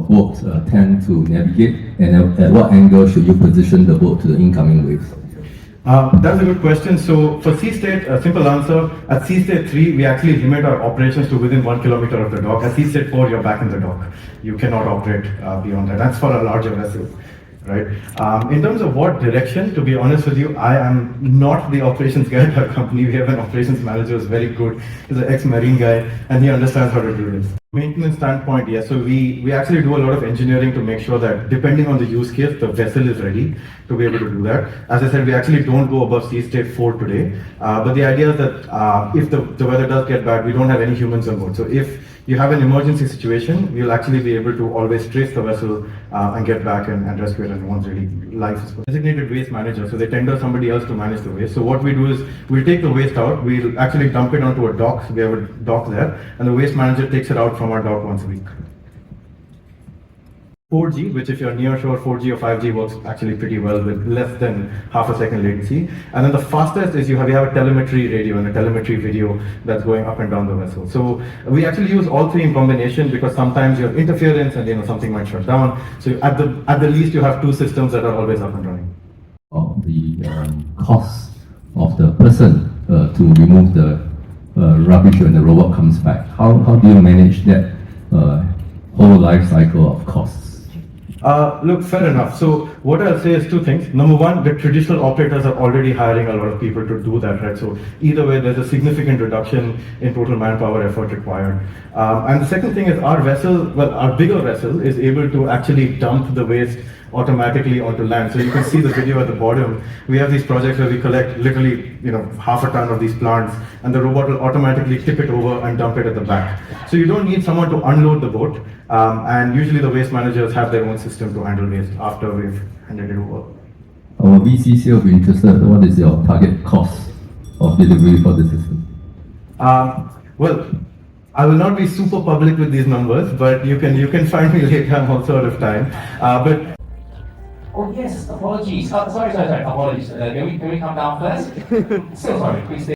boat tend to navigate, and at what angle should you position the boat to the incoming waves? That's a good question. So for sea state, a simple answer, at sea state 3, we actually limit our operations to within 1 kilometer of the dock. At sea state 4, you're back in the dock. You cannot operate beyond that. That's for a larger vessel, right? In terms of what direction, to be honest with you, I am not the operations guy at our company. We have an operations manager who's very good. He's an ex-marine guy, and he understands how to do this. Maintenance standpoint, yes. So we actually do a lot of engineering to make sure that depending on the use case, the vessel is ready to be able to do that. As I said, we actually don't go above sea state 4 today. But the idea is that if the weather does get bad, we don't have any humans on board. So if you have an emergency situation, we'll actually be able to always trace the vessel and get back and rescue it, and once really life is designated waste manager. So they tender somebody else to manage the waste. So what we do is we'll take the waste out, we'll actually dump it onto a dock. So we have a dock there, and the waste manager takes it out from our dock once a week. 4G, which if you're near shore, 4G or 5G works actually pretty well with less than half a second latency. And then the fastest is we have a telemetry radio and a telemetry video that's going up and down the vessel. So we actually use all three in combination because sometimes you have interference and something might shut down. So at the least you have two systems that are always up and running. The cost of the person to remove the rubbish when the robot comes back. How do you manage that whole life cycle of costs? Look, fair enough. So what I'll say is two things. Number one, the traditional operators are already hiring a lot of people to do that, right? So either way, there's a significant reduction in total manpower effort required. And the second thing is our bigger vessel is able to actually dump the waste automatically onto land. So you can see the video at the bottom. We have these projects where we collect literally, half a ton of these plants, and the robot will automatically tip it over and dump it at the back. So you don't need someone to unload the boat. And usually the waste managers have their own system to handle waste after we've handed it over. Our VCC will be interested. What is your target cost of delivery for the system? Well, I will not be super public with these numbers, but you can find me later. I'm also out of time. Oh yes, apologies. Sorry. Apologies. Can we come down first? So sorry. Please stay.